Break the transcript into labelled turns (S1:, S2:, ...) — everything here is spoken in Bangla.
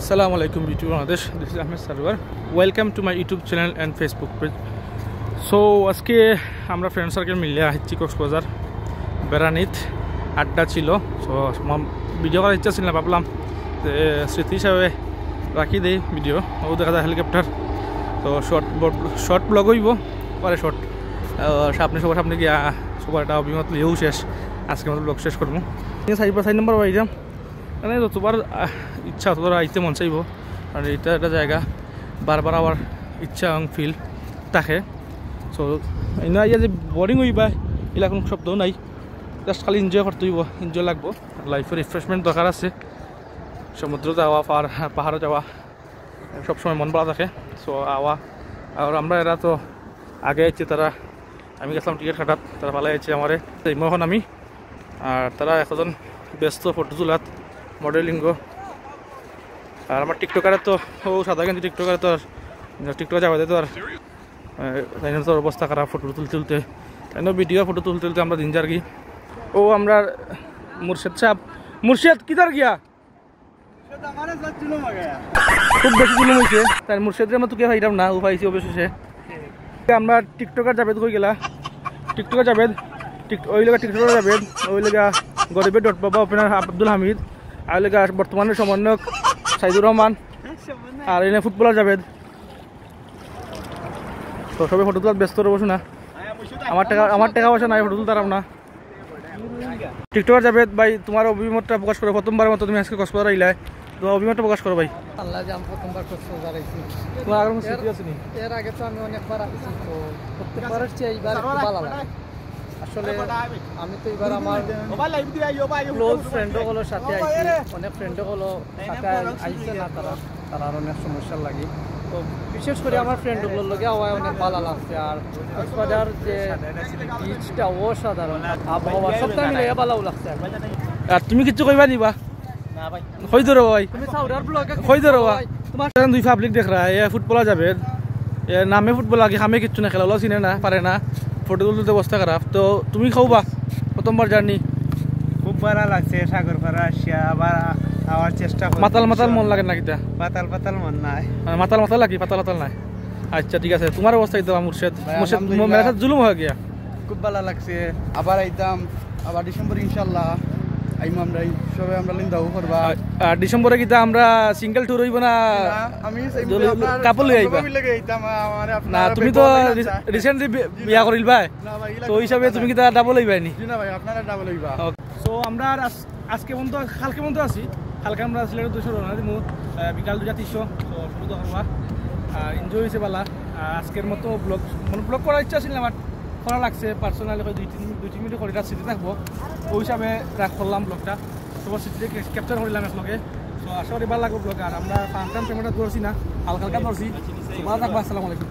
S1: Assalamu alaikum YouTube Bangladesh. This is Ahmed Sarwar. Welcome to my YouTube channel and Facebook page. So আজকে আমরা ফ্রেন্ড সার্কেল মিলে আসছি কক্সবাজার বেড়ানিত আড্ডা ছিল। সো ভিডিও করার ইচ্ছা ছিল না, ভাবলাম স্মৃতি হিসাবে রাখি দেই ভিডিও। ও দেখা যায় হেলিকপ্টার, তো শর্ট ব্লগ হইব পরে শর্ট সামনে সবার সামনে গিয়া সবার একটা অভিমত লিয়েও শেষ। আজকে মতো ব্লগ শেষ করবো। 4 নম্বর বাইরাম মানে যতবার ইচ্ছা ততবার আইতে মন চাইব, কারণ এটা একটা জায়গা বারবার আবার ইচ্ছা এবং ফিল থাকে। সো এনে ইয়া যে বোরিং হইবা এগুলা কোনো শব্দও নাই, জাস্ট খালি এনজয় করতে হইব, এনজয় লাগবো। লাইফের রিফ্রেশমেন্ট দরকার আছে, সমুদ্র যাওয়া পাহাড়ে যাওয়া সবসময় মন ভালো থাকে। সো আর আমরা এরা তো আগে আইছে, তারা আমি গেছিলাম টিকিট কাটাত, তারা ভালো আইছে আমারে এখন আমি, আর তারা এখন ব্যস্ত ফটো তোলাত মডেলিংগ। আর আমার টিকটকারের তো ও সাদা গেঞ্জি টিকটকারে তো টিকটক যাওয়া যায় তো আর তোর অবস্থা খারাপ ফটো তুলতে ভিডিও ফটো তুলতে আমরা দিন যার কি। ও আমরা মুর্শেদ সাহেব, মুর্শেদ কিধার গিয়া খুব বেশি জুলুম হয়েছে তাই মুর্শেদের আমরা তোকে পাইলাম না, ও পাইছি অবশেষে। আমরা টিকটকার যাবেদ কই গেলা, টিকটকার যাবেদ ওই লেগা টিকটকার যাবেদ ওই লেগা গরিবের ডট বাবা ওপেনার আব্দুল হামিদ, আর লেগা বর্তমানের সমন্বয়ক সাইদুর রহমান, আর এনে ফুটবলার যাবেদ। তো সবাই ফটো তোলার ব্যস্ত রবো না, আমার টাকা পয়সা নাই, ফটো তুলতাম না। টিকটকার যাবেদ ভাই, তোমার অভিমতটা প্রকাশ করো। প্রথমবারের মতো তুমি আজকে কক্সবাজার আইলাই, তোমার অভিমতটা প্রকাশ করো ভাই।
S2: আল্লাহ যে আমি প্রথমবার কক্সবাজার আইছি,
S1: তোমার আগে কোনো স্মৃতি আছে নি?
S2: এর আগে তো আমি অনেকবার আসছি, তো প্রত্যেকবারের চেয়ে এইবার খুব ভালো লাগে। আসলে আমি তো এবার আমার ক্লোজ ফ্রেন্ডগুলোর সাথে আইছি, অনেক ফ্রেন্ডগুলো সাথে আইছে না, তারা অনেক সমস্যার লাগে। তো বিশেষ করে আমার ফ্রেন্ডগুলোর লগে হওয়ায় অনেক ভালো লাগছে। আর কক্সবাজার যে বিচটা অসাধারণ, আবহাওয়া সবটা মিলে ভালো লাগছে।
S1: আর তুমি কিছু কইবা দিবা
S2: না ভাই,
S1: হই ধরো ভাই,
S2: তুমি সাউদার ব্লগে
S1: হই ধরো তোমার দুই পাবলিক দেখ রা, এ ফুটবলার যাবে এ নামে ফুটবল আগে হামে কিচ্ছু না, খেলা চিনে না পারে না, ফটো তুলতে অবস্থা খারাপ। তো তুমি খাওবা প্রথমবার জার্নি,
S3: খুব ভালো লাগছে। সাগর পাড়া আসিয়া আবার আওয়ার চেষ্টা করছি।
S1: মাতাল মন লাগে না কিটা?
S3: পাতাল মন নাই,
S1: মাতাল লাগি, পাতাল নাই। আচ্ছা ঠিক আছে, তোমার অবস্থা দিতে মুর্শেদ মেরে সাথে জুলুম হয়ে গিয়া।
S3: খুব ভালো লাগছে। আবার আইতাম, আবার ডিসেম্বর ইনশাল্লাহ আইম আমরা সবাই, আমরা লিন্দাও করবা।
S1: আর ডিসেম্বরে কিটা আমরা সিঙ্গেল ট্যুর হইব না?
S3: আমি
S1: কাপল লই আইবা না? তুমি তো রিসেন্টলি বিয়া করিল ভাই, তো ওই হিসাবে তুমি কিটা ডাবল হইবাই নি?
S3: না ভাই, আপনারা ডাবল হইবা।
S1: সো আমরা আজকে পর্যন্ত কালকে পর্যন্ত আছি, কালকে আমরা সিলেটের 200 রওনা দিমু, বিকাল 2টা 30 তো শুরু করবা। আর এনজয় হয়েছে বালা। আজকের মতো ব্লগ করার ইচ্ছা ছিল আমার, করা লাগছে পার্সোনালি 2-3 মিনিট করে স্মৃতি থাকবো, ওই হিসাবে করলাম ব্লগটা। সবার স্মৃতিতে ক্যাপচার করলাম একলগে। সো আশা করি ভালো লাগবে ব্লগ। আর আমরা ফান ক্যামেরা ধরছি না, হালকা ধরছি। ভালো থাকবো, আসসালামু আলাইকুম।